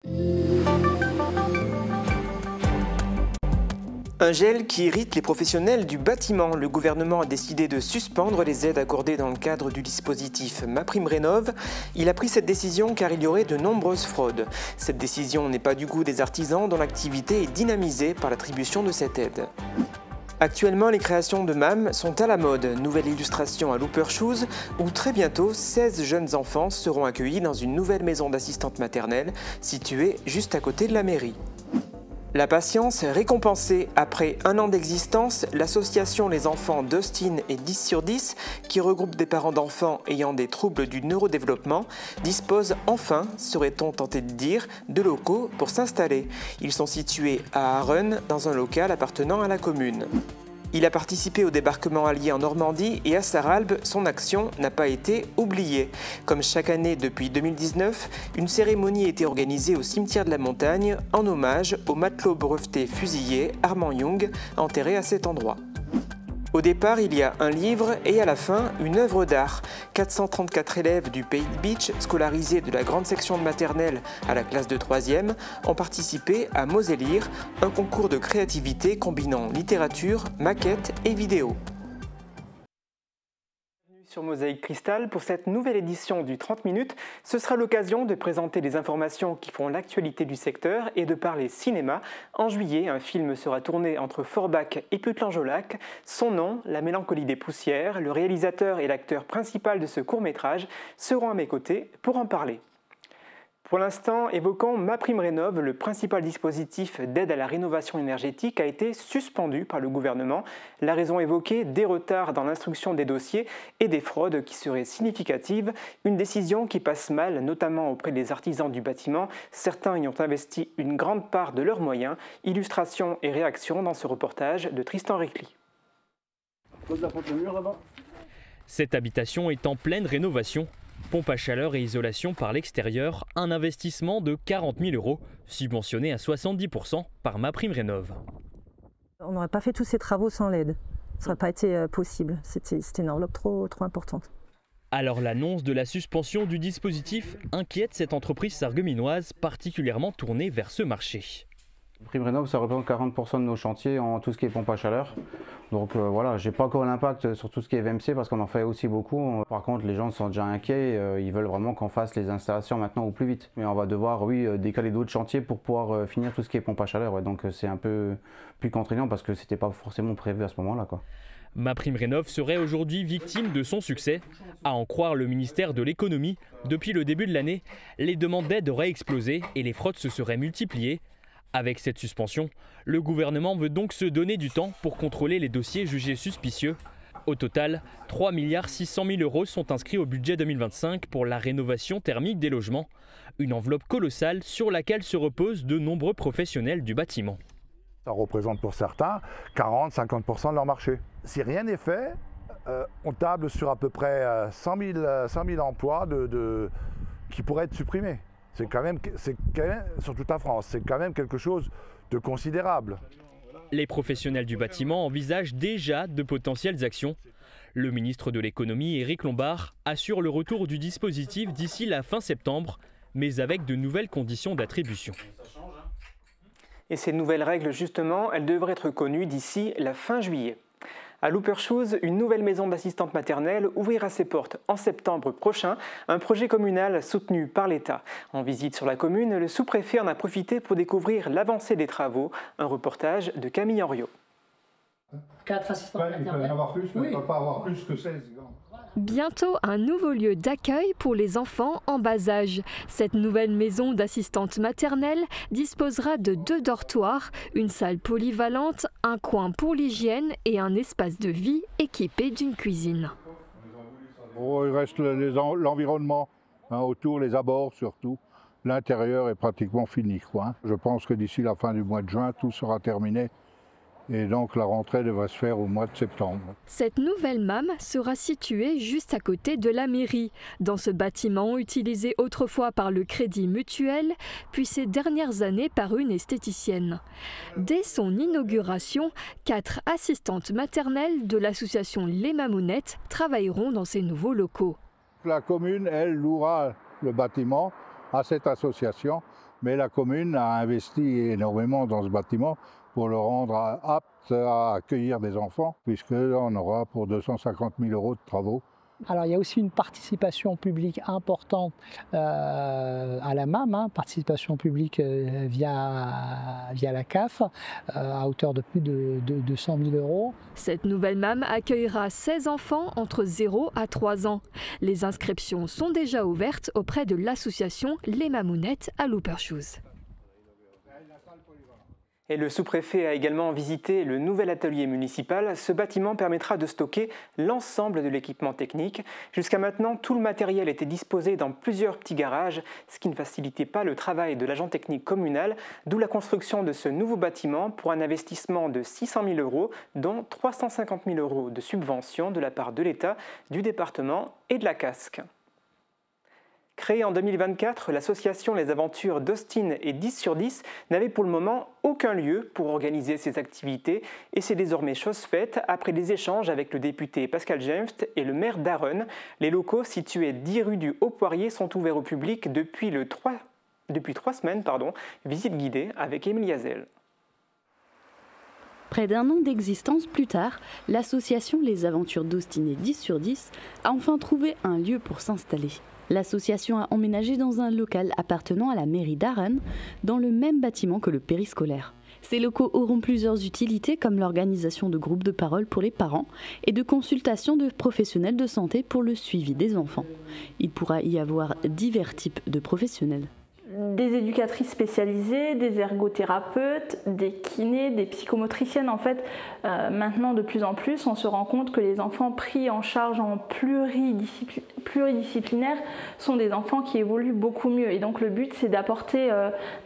Un gel qui irrite les professionnels du bâtiment. Le gouvernement a décidé de suspendre les aides accordées dans le cadre du dispositif MaPrimeRénov'. Il a pris cette décision car il y aurait de nombreuses fraudes. Cette décision n'est pas du goût des artisans dont l'activité est dynamisée par l'attribution de cette aide. Actuellement, les créations de MAM sont à la mode. Nouvelle illustration à Looper Shoes, où très bientôt, 16 jeunes enfants seront accueillis dans une nouvelle maison d'assistante maternelle située juste à côté de la mairie. La patience est récompensée. Après un an d'existence, l'association Les Enfants d'Austin et 10 sur 10, qui regroupe des parents d'enfants ayant des troubles du neurodéveloppement, dispose enfin, serait-on tenté de dire, de locaux pour s'installer. Ils sont situés à Arun, dans un local appartenant à la commune. Il a participé au débarquement allié en Normandie et à Sarralbe, son action n'a pas été oubliée. Comme chaque année depuis 2019, une cérémonie a été organisée au cimetière de la Montagne en hommage au matelot breveté fusillé Armand Young, enterré à cet endroit. Au départ, il y a un livre et à la fin, une œuvre d'art. 434 élèves du Pays de Beach, scolarisés de la grande section de maternelle à la classe de 3e, ont participé à Mosélire, un concours de créativité combinant littérature, maquettes et vidéo. Sur Mosaïque Cristal, pour cette nouvelle édition du 30 minutes, ce sera l'occasion de présenter les informations qui font l'actualité du secteur et de parler cinéma. En juillet, un film sera tourné entre Forbach et Putelange-au-Lac. Son nom, La mélancolie des poussières, le réalisateur et l'acteur principal de ce court-métrage seront à mes côtés pour en parler. Pour l'instant, évoquons MaPrimeRénov', le principal dispositif d'aide à la rénovation énergétique a été suspendu par le gouvernement. La raison évoquée, des retards dans l'instruction des dossiers et des fraudes qui seraient significatives. Une décision qui passe mal, notamment auprès des artisans du bâtiment. Certains y ont investi une grande part de leurs moyens. Illustration et réaction dans ce reportage de Tristan Récli. Cette habitation est en pleine rénovation. Pompe à chaleur et isolation par l'extérieur, un investissement de 40 000 €, subventionné à 70% par MaPrimeRénov'. On n'aurait pas fait tous ces travaux sans l'aide. Ça n'aurait pas été possible. C'était une enveloppe trop importante. Alors l'annonce de la suspension du dispositif inquiète cette entreprise sarregueminoise particulièrement tournée vers ce marché. MaPrimeRénov', ça représente 40% de nos chantiers en tout ce qui est pompe à chaleur. Donc voilà, j'ai pas encore l'impact sur tout ce qui est VMC parce qu'on en fait aussi beaucoup. Par contre, les gens sont déjà inquiets, ils veulent vraiment qu'on fasse les installations maintenant au plus vite. Mais on va devoir, oui, décaler d'autres chantiers pour pouvoir finir tout ce qui est pompe à chaleur. Ouais. Donc c'est un peu plus contraignant parce que c'était pas forcément prévu à ce moment-là, quoi. MaPrimeRénov' serait aujourd'hui victime de son succès. À en croire le ministère de l'économie, depuis le début de l'année, les demandes d'aide auraient explosé et les fraudes se seraient multipliées. Avec cette suspension, le gouvernement veut donc se donner du temps pour contrôler les dossiers jugés suspicieux. Au total, 3 600 000 € sont inscrits au budget 2025 pour la rénovation thermique des logements. Une enveloppe colossale sur laquelle se reposent de nombreux professionnels du bâtiment. Ça représente pour certains 40-50% de leur marché. Si rien n'est fait, on table sur à peu près 100 000 emplois qui pourraient être supprimés. C'est quand même, sur toute la France, c'est quand même quelque chose de considérable. Les professionnels du bâtiment envisagent déjà de potentielles actions. Le ministre de l'économie, Éric Lombard, assure le retour du dispositif d'ici la fin septembre, mais avec de nouvelles conditions d'attribution. Et ces nouvelles règles, justement, elles devraient être connues d'ici la fin juillet. À Looper Shoes, une nouvelle maison d'assistante maternelle ouvrira ses portes en septembre prochain, un projet communal soutenu par l'État. En visite sur la commune, le sous-préfet en a profité pour découvrir l'avancée des travaux. Un reportage de Camille Henriot. 4 assistantes maternelles. Il peut y en avoir plus, mais il ne peut pas avoir plus que 16. Bientôt un nouveau lieu d'accueil pour les enfants en bas âge. Cette nouvelle maison d'assistante maternelle disposera de 2 dortoirs, une salle polyvalente, un coin pour l'hygiène et un espace de vie équipé d'une cuisine. Oh, il reste l'environnement, autour, les abords surtout. L'intérieur est pratiquement fini, quoi. Je pense que d'ici la fin du mois de juin, tout sera terminé. Et donc la rentrée devrait se faire au mois de septembre. Cette nouvelle MAM sera située juste à côté de la mairie, dans ce bâtiment utilisé autrefois par le Crédit Mutuel, puis ces dernières années par une esthéticienne. Dès son inauguration, 4 assistantes maternelles de l'association Les Mamounettes travailleront dans ces nouveaux locaux. La commune, elle, louera le bâtiment à cette association mais la commune a investi énormément dans ce bâtiment pour le rendre apte à accueillir des enfants, puisqu'on aura pour 250 000 € de travaux. Alors il y a aussi une participation publique importante à la MAM, participation publique via la CAF, à hauteur de plus de 200 000 €. Cette nouvelle MAM accueillera 16 enfants entre 0 à 3 ans. Les inscriptions sont déjà ouvertes auprès de l'association Les Mamounettes à Lopershus. Et le sous-préfet a également visité le nouvel atelier municipal. Ce bâtiment permettra de stocker l'ensemble de l'équipement technique. Jusqu'à maintenant, tout le matériel était disposé dans plusieurs petits garages, ce qui ne facilitait pas le travail de l'agent technique communal, d'où la construction de ce nouveau bâtiment pour un investissement de 600 000 €, dont 350 000 € de subventions de la part de l'État, du département et de la CASC. Créée en 2024, l'association Les Aventures d'Austin et 10 sur 10 n'avait pour le moment aucun lieu pour organiser ses activités et c'est désormais chose faite après des échanges avec le député Pascal Jenft et le maire d'Arren. Les locaux situés 10 rue du Haut-Poirier sont ouverts au public depuis 3 semaines. Visite guidée avec Émilie Hazel. Près d'un an d'existence plus tard, l'association Les Aventures d'Austin et 10 sur 10 a enfin trouvé un lieu pour s'installer. L'association a emménagé dans un local appartenant à la mairie d'Arren, dans le même bâtiment que le périscolaire. Ces locaux auront plusieurs utilités comme l'organisation de groupes de parole pour les parents et de consultations de professionnels de santé pour le suivi des enfants. Il pourra y avoir divers types de professionnels. Des éducatrices spécialisées, des ergothérapeutes, des kinés, des psychomotriciennes. En fait, maintenant de plus en plus, on se rend compte que les enfants pris en charge en pluridisciplinaire sont des enfants qui évoluent beaucoup mieux. Et donc le but, c'est d'apporter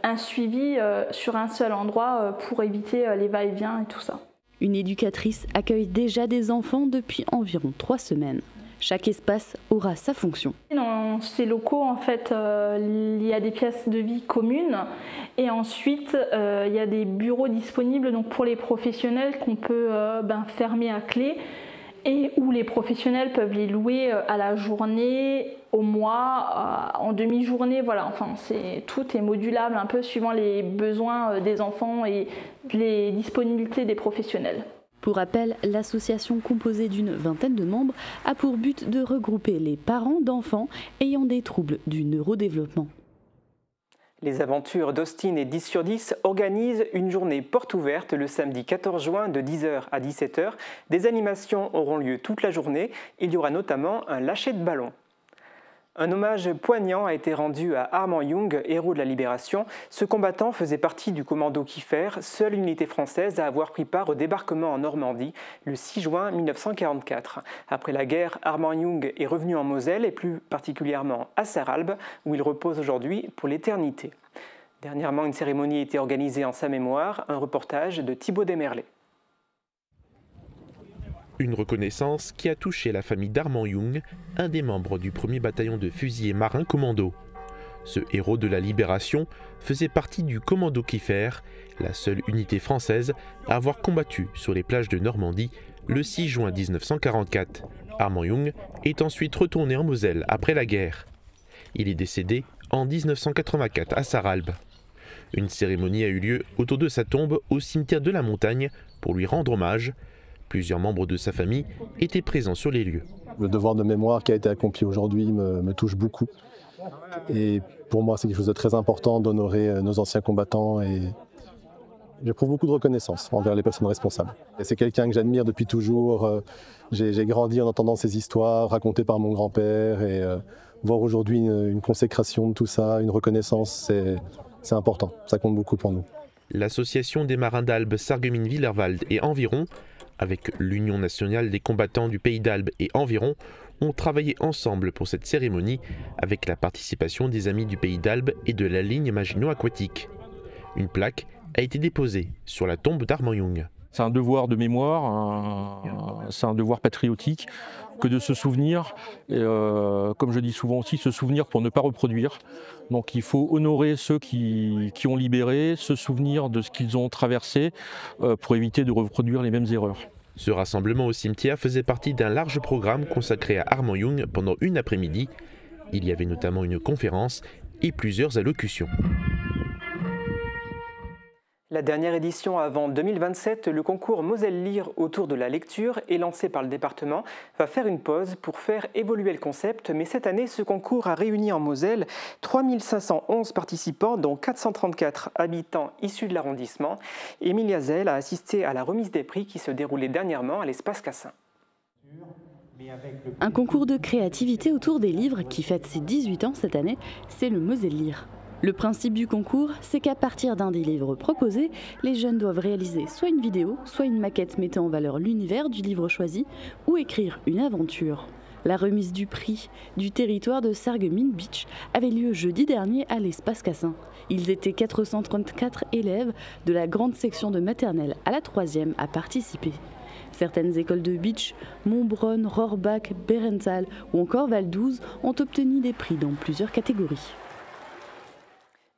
un suivi sur un seul endroit pour éviter les va-et-vient et tout ça. Une éducatrice accueille déjà des enfants depuis environ 3 semaines. Chaque espace aura sa fonction. Dans ces locaux, en fait, il y a des pièces de vie communes et ensuite il y a des bureaux disponibles donc, pour les professionnels qu'on peut fermer à clé et où les professionnels peuvent les louer à la journée, au mois, en demi-journée. Voilà, enfin, tout est modulable un peu suivant les besoins des enfants et les disponibilités des professionnels. Pour rappel, l'association composée d'une vingtaine de membres a pour but de regrouper les parents d'enfants ayant des troubles du neurodéveloppement. Les Aventures d'Austin et 10 sur 10 organisent une journée porte ouverte le samedi 14 juin de 10h à 17h. Des animations auront lieu toute la journée. Il y aura notamment un lâcher de ballon. Un hommage poignant a été rendu à Armand Young, héros de la Libération. Ce combattant faisait partie du commando Kiefer, seule unité française à avoir pris part au débarquement en Normandie le 6 juin 1944. Après la guerre, Armand Young est revenu en Moselle et plus particulièrement à Sarralbe, où il repose aujourd'hui pour l'éternité. Dernièrement, une cérémonie a été organisée en sa mémoire, un reportage de Thibaut Desmerlet. Une reconnaissance qui a touché la famille d'Armand Young, un des membres du 1er bataillon de fusiliers marins commando. Ce héros de la Libération faisait partie du commando Kiefer, la seule unité française à avoir combattu sur les plages de Normandie le 6 juin 1944. Armand Young est ensuite retourné en Moselle après la guerre. Il est décédé en 1984 à Sarralbe. Une cérémonie a eu lieu autour de sa tombe au cimetière de la Montagne pour lui rendre hommage. Plusieurs membres de sa famille étaient présents sur les lieux. Le devoir de mémoire qui a été accompli aujourd'hui me touche beaucoup. Et pour moi, c'est quelque chose de très important d'honorer nos anciens combattants et j'éprouve beaucoup de reconnaissance envers les personnes responsables. C'est quelqu'un que j'admire depuis toujours. J'ai grandi en entendant ces histoires racontées par mon grand-père et voir aujourd'hui une consécration de tout ça, une reconnaissance, c'est important. Ça compte beaucoup pour nous. L'association des marins d'Albe, Sarreguemines-Villerwald et environ, avec l'Union nationale des combattants du Pays d'Albe et environ, ont travaillé ensemble pour cette cérémonie avec la participation des Amis du Pays d'Albe et de la ligne Maginot Aquatique. Une plaque a été déposée sur la tombe d'Armand Young. C'est un devoir de mémoire, c'est un devoir patriotique que de se souvenir, et, comme je dis souvent aussi, se souvenir pour ne pas reproduire. Donc il faut honorer ceux qui ont libéré, se souvenir de ce qu'ils ont traversé pour éviter de reproduire les mêmes erreurs. Ce rassemblement au cimetière faisait partie d'un large programme consacré à Armand Young pendant une après-midi. Il y avait notamment une conférence et plusieurs allocutions. La dernière édition avant 2027, le concours Moselle Lire autour de la lecture est lancé par le département, va faire une pause pour faire évoluer le concept, mais cette année, ce concours a réuni en Moselle 3511 participants, dont 434 habitants issus de l'arrondissement. Émilie Hazel a assisté à la remise des prix qui se déroulait dernièrement à l'espace Cassin. Un concours de créativité autour des livres qui fête ses 18 ans cette année, c'est le Moselle Lire. Le principe du concours, c'est qu'à partir d'un des livres proposés, les jeunes doivent réaliser soit une vidéo, soit une maquette mettant en valeur l'univers du livre choisi, ou écrire une aventure. La remise du prix du territoire de Sarreguemines Beach avait lieu jeudi dernier à l'espace Cassin. Ils étaient 434 élèves de la grande section de maternelle à la 3e à participer. Certaines écoles de Beach, Montbronn, Rohrbach, Bérenthal ou encore Val-d'Ouz ont obtenu des prix dans plusieurs catégories.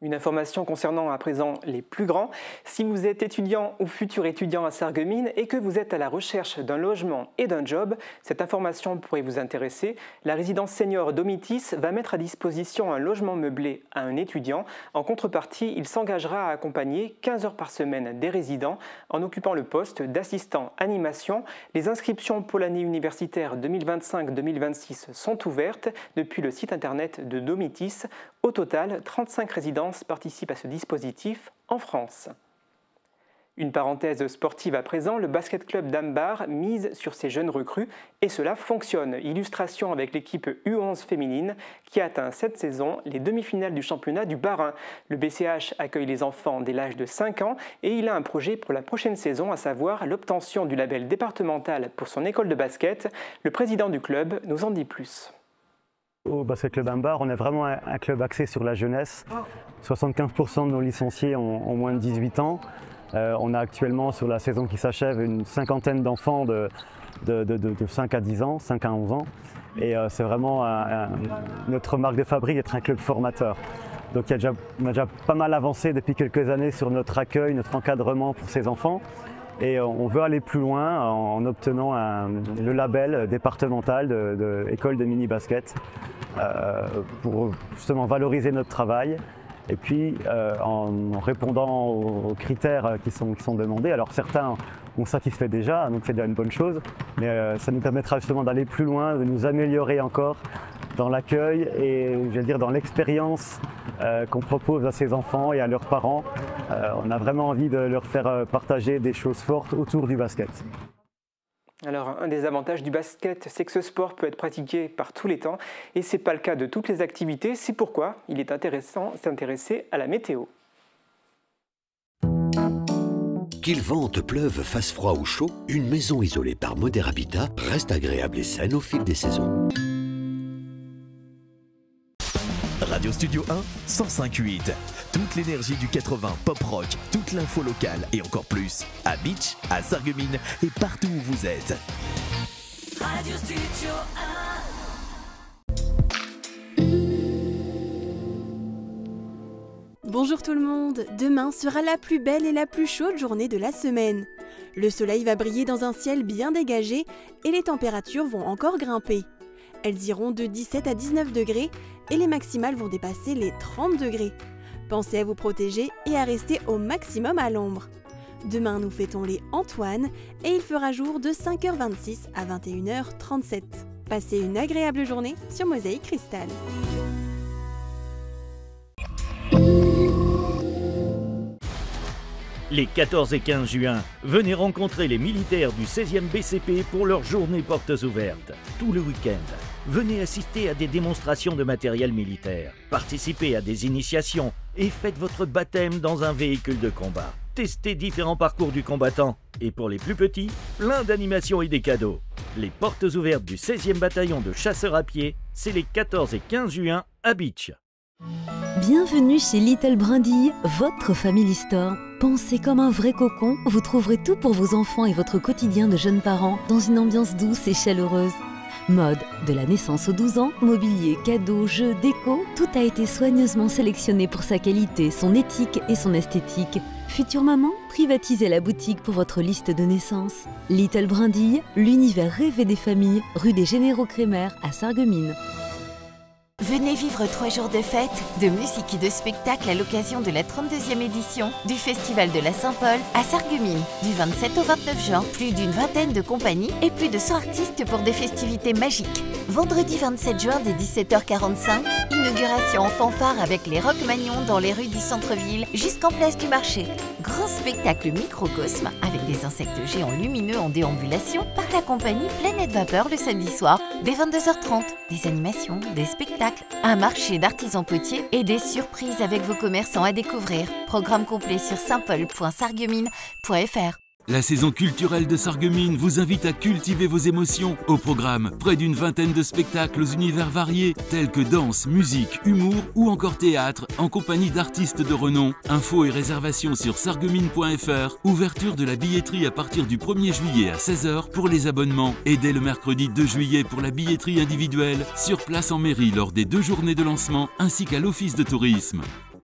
Une information concernant à présent les plus grands. Si vous êtes étudiant ou futur étudiant à Sarreguemines et que vous êtes à la recherche d'un logement et d'un job, cette information pourrait vous intéresser. La résidence senior Domitis va mettre à disposition un logement meublé à un étudiant. En contrepartie, il s'engagera à accompagner 15 heures par semaine des résidents en occupant le poste d'assistant animation. Les inscriptions pour l'année universitaire 2025-2026 sont ouvertes depuis le site internet de Domitis. Au total, 35 résidences participent à ce dispositif en France. Une parenthèse sportive à présent, le basket club d'Ambar mise sur ses jeunes recrues et cela fonctionne. Illustration avec l'équipe U11 féminine qui a atteint cette saison les demi-finales du championnat du Bas-Rhin. Le BCH accueille les enfants dès l'âge de 5 ans et il a un projet pour la prochaine saison, à savoir l'obtention du label départemental pour son école de basket. Le président du club nous en dit plus. Au Basket Club Ambar, on est vraiment un club axé sur la jeunesse. 75% de nos licenciés ont moins de 18 ans. On a actuellement, sur la saison qui s'achève, une cinquantaine d'enfants de 5 à 10 ans, 5 à 11 ans. Et c'est vraiment notre marque de fabrique d'être un club formateur. Donc on a déjà pas mal avancé depuis quelques années sur notre accueil, notre encadrement pour ces enfants. Et on veut aller plus loin en obtenant le label départemental de école de mini-basket pour justement valoriser notre travail et puis en répondant aux critères qui sont demandés. Alors certains ont satisfait déjà, donc c'est déjà une bonne chose, mais ça nous permettra justement d'aller plus loin, de nous améliorer encore dans l'accueil et je veux dire dans l'expérience qu'on propose à ces enfants et à leurs parents. On a vraiment envie de leur faire partager des choses fortes autour du basket. Alors, un des avantages du basket, c'est que ce sport peut être pratiqué par tous les temps et ce n'est pas le cas de toutes les activités. C'est pourquoi il est intéressant de s'intéresser à la météo. Qu'il vente, pleuve, fasse froid ou chaud, une maison isolée par Moder Habitat reste agréable et saine au fil des saisons. Radio Studio 1, 105.8. Toute l'énergie du 80 pop rock, toute l'info locale et encore plus. À Beach, à Sarreguemines et partout où vous êtes. Radio Studio 1. Bonjour tout le monde. Demain sera la plus belle et la plus chaude journée de la semaine. Le soleil va briller dans un ciel bien dégagé et les températures vont encore grimper. Elles iront de 17 à 19 degrés et les maximales vont dépasser les 30 degrés. Pensez à vous protéger et à rester au maximum à l'ombre. Demain, nous fêtons les Antoine et il fera jour de 5h26 à 21h37. Passez une agréable journée sur Mosaïque Cristal. Les 14 et 15 juin, venez rencontrer les militaires du 16e BCP pour leur journée portes ouvertes. Tout le week-end, venez assister à des démonstrations de matériel militaire, participez à des initiations et faites votre baptême dans un véhicule de combat. Testez différents parcours du combattant et pour les plus petits, plein d'animations et des cadeaux. Les portes ouvertes du 16e bataillon de chasseurs à pied, c'est les 14 et 15 juin à Beach. Bienvenue chez Little Brindille, votre Family Store. Pensez comme un vrai cocon, vous trouverez tout pour vos enfants et votre quotidien de jeunes parents dans une ambiance douce et chaleureuse. Mode, de la naissance aux 12 ans, mobilier, cadeaux, jeux, déco, tout a été soigneusement sélectionné pour sa qualité, son éthique et son esthétique. Future maman, privatisez la boutique pour votre liste de naissance. Little Brindille, l'univers rêvé des familles, rue des Généraux Crémer à Sarreguemines. Venez vivre 3 jours de fête, de musique et de spectacle à l'occasion de la 32e édition du Festival de la Saint-Paul à Sarreguemines. Du 27 au 29 juin, plus d'une vingtaine de compagnies et plus de 100 artistes pour des festivités magiques. Vendredi 27 juin dès 17h45, inauguration en fanfare avec les Rockmagnons dans les rues du centre-ville jusqu'en place du marché. Grand spectacle microcosme avec des insectes géants lumineux en déambulation par la compagnie Planète Vapeur le samedi soir dès 22h30. Des animations, des spectacles, un marché d'artisans potiers et des surprises avec vos commerçants à découvrir. Programme complet sur saintpaul.sarreguemines.fr. La saison culturelle de Sarreguemines vous invite à cultiver vos émotions. Au programme, près d'une vingtaine de spectacles aux univers variés, tels que danse, musique, humour ou encore théâtre, en compagnie d'artistes de renom. Infos et réservations sur sarreguemines.fr. Ouverture de la billetterie à partir du 1er juillet à 16h pour les abonnements. Et dès le mercredi 2 juillet pour la billetterie individuelle, sur place en mairie lors des 2 journées de lancement, ainsi qu'à l'office de tourisme.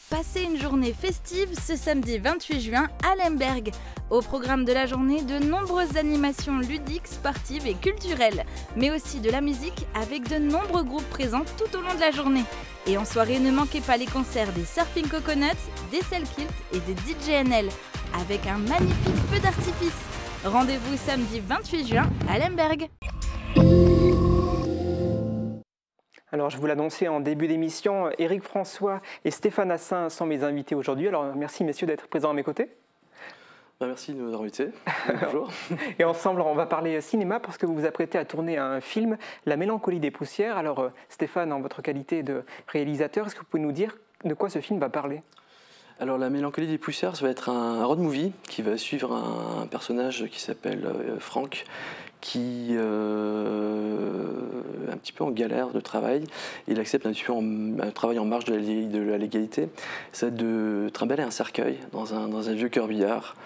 Passez une journée festive ce samedi 28 juin à Lemberg. Au programme de la journée, de nombreuses animations ludiques, sportives et culturelles, mais aussi de la musique avec de nombreux groupes présents tout au long de la journée. Et en soirée, ne manquez pas les concerts des Surfing Coconuts, des Selkilt et des DJNL, avec un magnifique feu d'artifice. Rendez-vous samedi 28 juin à Lemberg. Alors, je vous l'annonçais en début d'émission, Éric François et Stéphane Assin sont mes invités aujourd'hui. Alors, merci messieurs d'être présents à mes côtés. Merci de nous avoir invités. Bonjour. Et ensemble, on va parler cinéma parce que vous vous apprêtez à tourner un film, La Mélancolie des poussières. Alors, Stéphane, en votre qualité de réalisateur, est-ce que vous pouvez nous dire de quoi ce film va parler ? Alors, La Mélancolie des poussières, ça va être un road movie qui va suivre un personnage qui s'appelle Franck, qui est un petit peu en galère de travail. Il accepte un petit peu un travail en marge de la légalité. C'est de trimballer un cercueil dans un vieux corbillard.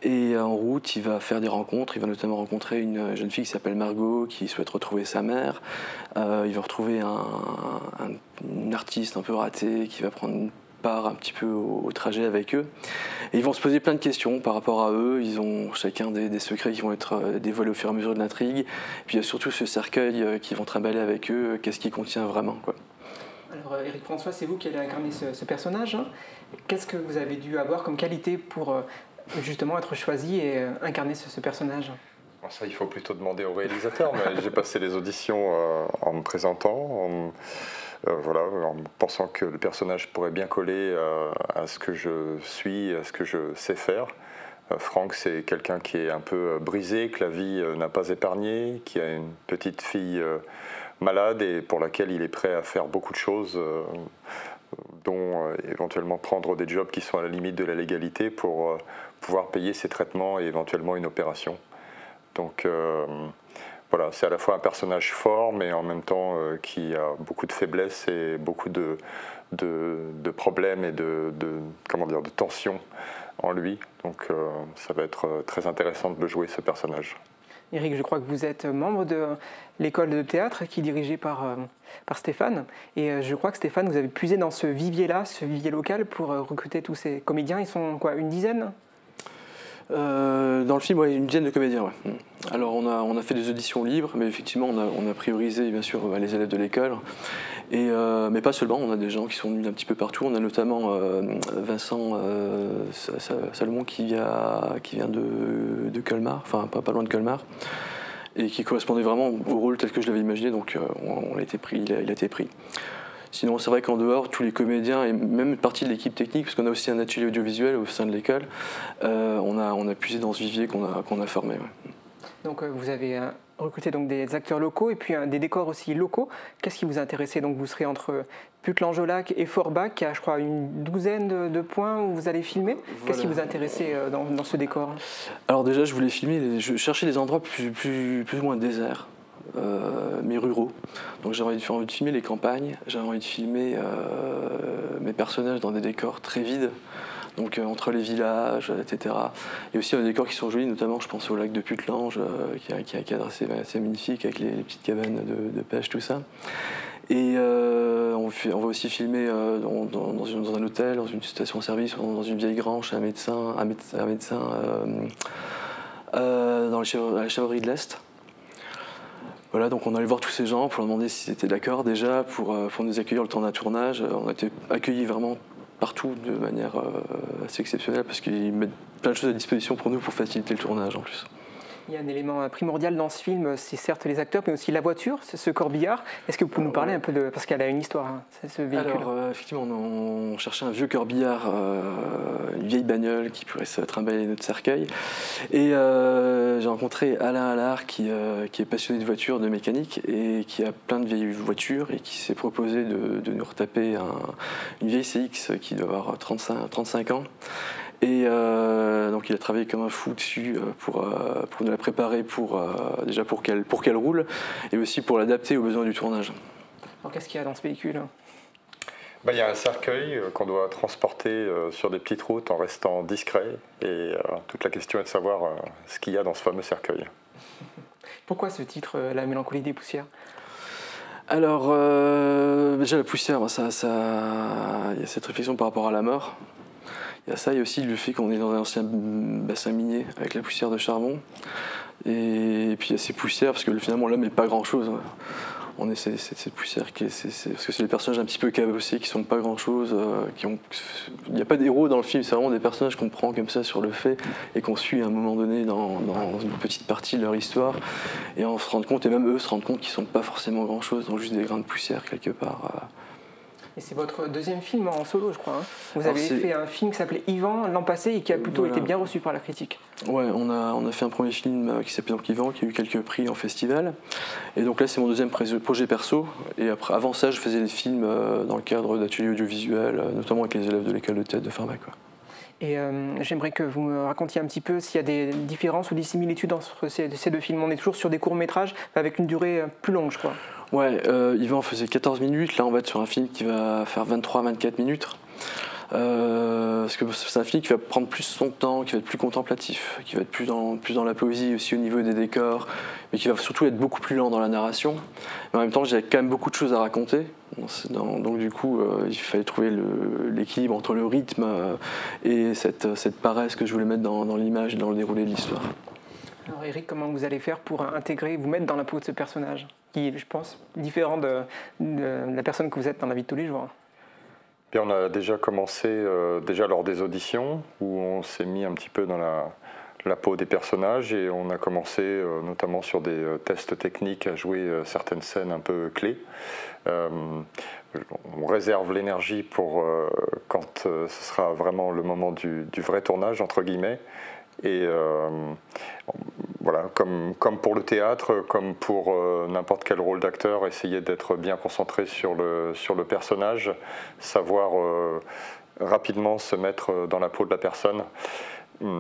Et en route, il va faire des rencontres. Il va notamment rencontrer une jeune fille qui s'appelle Margot, qui souhaite retrouver sa mère. Il va retrouver un artiste un peu raté qui va prendre une part un petit peu au trajet avec eux. Et ils vont se poser plein de questions par rapport à eux. Ils ont chacun des secrets qui vont être dévoilés au fur et à mesure de l'intrigue. Et puis il y a surtout ce cercueil qu'ils vont trimballer avec eux. Qu'est-ce qu'il contient vraiment, quoi. Alors Éric François, c'est vous qui allez incarner ce personnage. Qu'est-ce que vous avez dû avoir comme qualité pour justement être choisi et incarner ce personnage ? Ça, il faut plutôt demander au réalisateur, mais j'ai passé les auditions en me présentant, en pensant que le personnage pourrait bien coller à ce que je suis, à ce que je sais faire. Franck, c'est quelqu'un qui est un peu brisé, que la vie n'a pas épargné, qui a une petite fille malade et pour laquelle il est prêt à faire beaucoup de choses, dont éventuellement prendre des jobs qui sont à la limite de la légalité pour pouvoir payer ses traitements et éventuellement une opération. Donc voilà, c'est à la fois un personnage fort, mais en même temps qui a beaucoup de faiblesses et beaucoup de problèmes et de tensions en lui. Donc ça va être très intéressant de le jouer, ce personnage. Éric, je crois que vous êtes membre de l'école de théâtre qui est dirigée par Stéphane. Et je crois que Stéphane, vous avez puisé dans ce vivier-là, ce vivier local, pour recruter tous ces comédiens. Ils sont quoi, une dizaine ? Dans le film, une dizaine de comédiens. Ouais. Alors on a fait des auditions libres, mais effectivement on a priorisé bien sûr les élèves de l'école. Mais pas seulement, on a des gens qui sont venus d'un petit peu partout. On a notamment Vincent Salomon qui vient de Colmar, enfin pas loin de Colmar, et qui correspondait vraiment au rôle tel que je l'avais imaginé, donc il a été pris. Sinon, c'est vrai qu'en dehors, tous les comédiens et même une partie de l'équipe technique, parce qu'on a aussi un atelier audiovisuel au sein de l'école, on a puisé dans ce vivier qu'on a formé. Ouais. Donc vous avez recruté donc des acteurs locaux et puis des décors aussi locaux. Qu'est-ce qui vous intéressait ? Donc vous serez entre Putelangeolac et Forbach, qui a je crois une douzaine de points où vous allez filmer. Voilà. Qu'est-ce qui vous intéressait dans ce décor ? Alors déjà, je cherchais des endroits plus ou moins déserts. Mais ruraux. Donc j'avais envie de filmer les campagnes, j'avais envie de filmer mes personnages dans des décors très vides, donc entre les villages, etc. Il y a aussi des décors qui sont jolis, notamment je pense au lac de Putelange, qui a un cadre assez magnifique avec les petites cabanes de pêche, tout ça. Et on va aussi filmer dans un hôtel, dans une station-service, dans une vieille grange, un médecin dans la chèvrerie de l'Est. Voilà, donc on allait voir tous ces gens pour leur demander s'ils étaient d'accord déjà pour nous accueillir le temps d'un tournage. On a été accueillis vraiment partout de manière assez exceptionnelle parce qu'ils mettent plein de choses à disposition pour nous pour faciliter le tournage en plus. Il y a un élément primordial dans ce film, c'est certes les acteurs, mais aussi la voiture, c'est ce corbillard. Est-ce que vous pouvez nous parler un peu de... Parce qu'elle a une histoire, hein, ce véhicule. Alors, effectivement, on cherchait un vieux corbillard, une vieille bagnole qui pourrait se trimballer notre cercueil. Et j'ai rencontré Alain Allard, qui est passionné de voitures, de mécanique, et qui a plein de vieilles voitures, et qui s'est proposé de nous retaper une vieille CX qui doit avoir 35 ans. Et donc il a travaillé comme un fou dessus pour nous la préparer déjà pour qu'elle roule et aussi pour l'adapter aux besoins du tournage. Alors qu'est-ce qu'il y a dans ce véhicule ? Il y a un cercueil qu'on doit transporter sur des petites routes en restant discret et toute la question est de savoir ce qu'il y a dans ce fameux cercueil. Pourquoi ce titre, La mélancolie des poussières ? Alors déjà la poussière, il y a cette réflexion par rapport à la mort. Il y a ça, il y a aussi le fait qu'on est dans un ancien bassin minier avec la poussière de charbon. Et puis il y a ces poussières, parce que finalement l'homme n'est pas grand-chose. On est cette poussière, parce que c'est des personnages un petit peu cabossés qui sont pas grand-chose. Il n'y a pas d'héros dans le film, c'est vraiment des personnages qu'on prend comme ça sur le fait et qu'on suit à un moment donné dans une petite partie de leur histoire. Et on se rend compte, et même eux se rendent compte qu'ils ne sont pas forcément grand-chose, donc juste des grains de poussière quelque part. Et c'est votre deuxième film en solo, je crois. Hein. Vous avez fait un film qui s'appelait Yvan l'an passé et qui a plutôt été bien reçu par la critique. Ouais, on a fait un premier film qui s'appelait Yvan, qui a eu quelques prix en festival. Et donc là, c'est mon deuxième projet perso. Et après, avant ça, je faisais des films dans le cadre d'ateliers audiovisuels, notamment avec les élèves de l'école de théâtre de Pharmac. Et j'aimerais que vous me racontiez un petit peu s'il y a des différences ou des similitudes entre ces deux films. On est toujours sur des courts-métrages avec une durée plus longue, je crois. Ouais, Yvan faisait 14 minutes, là on va être sur un film qui va faire 23-24 minutes. Parce que c'est un film qui va prendre plus son temps, qui va être plus contemplatif, qui va être plus dans la poésie aussi au niveau des décors, mais qui va surtout être beaucoup plus lent dans la narration. Mais en même temps, j'ai quand même beaucoup de choses à raconter. Donc du coup, il fallait trouver l'équilibre entre le rythme et cette paresse que je voulais mettre dans l'image et dans le déroulé de l'histoire. Alors Eric, comment vous allez faire pour intégrer, vous mettre dans la peau de ce personnage qui est, je pense, différent de la personne que vous êtes dans la vie de tous les jours? Et on a déjà commencé déjà lors des auditions où on s'est mis un petit peu dans la peau des personnages et on a commencé notamment sur des tests techniques à jouer certaines scènes un peu clés. On réserve l'énergie pour quand ce sera vraiment le moment du vrai tournage entre guillemets. Et voilà, comme pour le théâtre, comme pour n'importe quel rôle d'acteur, essayer d'être bien concentré sur le personnage, savoir rapidement se mettre dans la peau de la personne.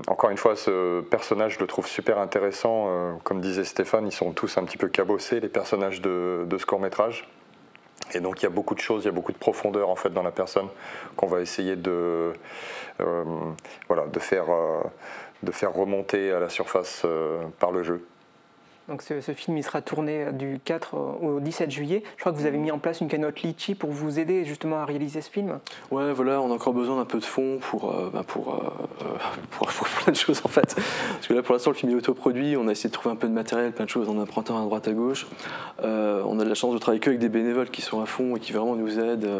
Encore une fois, ce personnage, je le trouve super intéressant. Comme disait Stéphane, ils sont tous un petit peu cabossés, les personnages de ce court-métrage. Et donc il y a beaucoup de choses, il y a beaucoup de profondeur en fait dans la personne qu'on va essayer de faire remonter à la surface par le jeu. Donc ce film il sera tourné du 4 au 17 juillet. Je crois que vous avez mis en place une cagnotte Litchi pour vous aider justement à réaliser ce film. Ouais, voilà, on a encore besoin d'un peu de fonds pour plein de choses en fait. Parce que là pour l'instant le film est autoproduit, on a essayé de trouver un peu de matériel, plein de choses en empruntant à droite à gauche. On a de la chance de travailler qu'avec des bénévoles qui sont à fond et qui vraiment nous aident.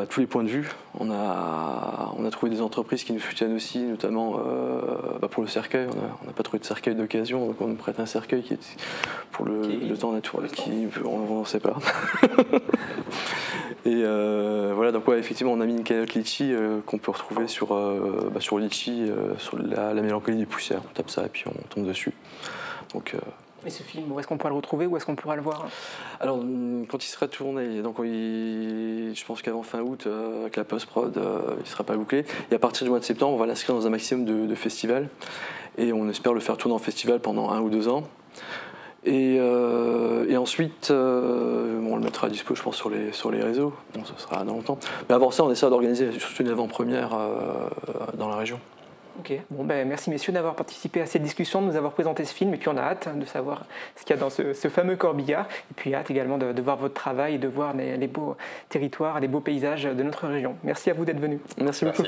Tous les points de vue. On a trouvé des entreprises qui nous soutiennent aussi, notamment pour le cercueil. On n'a pas trouvé de cercueil d'occasion, donc on nous prête un cercueil qui est pour le temps naturel, on ne sait pas. Et voilà, donc ouais, effectivement, on a mis une cagnotte Litchi qu'on peut retrouver sur Litchi, sur la mélancolie des poussières. On tape ça et puis on tombe dessus. Donc, et ce film, où est-ce qu'on pourra le retrouver, où est-ce qu'on pourra le voir? Alors, quand il sera tourné, donc je pense qu'avant fin août, avec la post-prod, il ne sera pas bouclé. Et à partir du mois de septembre, on va l'inscrire dans un maximum de festivals. Et on espère le faire tourner en festival pendant 1 ou 2 ans. Et ensuite, on le mettra à dispo, je pense, sur les réseaux. Bon, ça sera dans longtemps. Mais avant ça, on essaie d'organiser surtout une avant-première dans la région. Ok, bon merci messieurs d'avoir participé à cette discussion, de nous avoir présenté ce film et puis on a hâte de savoir ce qu'il y a dans ce fameux corbillard et puis hâte également de voir votre travail et de voir les beaux territoires, les beaux paysages de notre région. Merci à vous d'être venus. Merci beaucoup.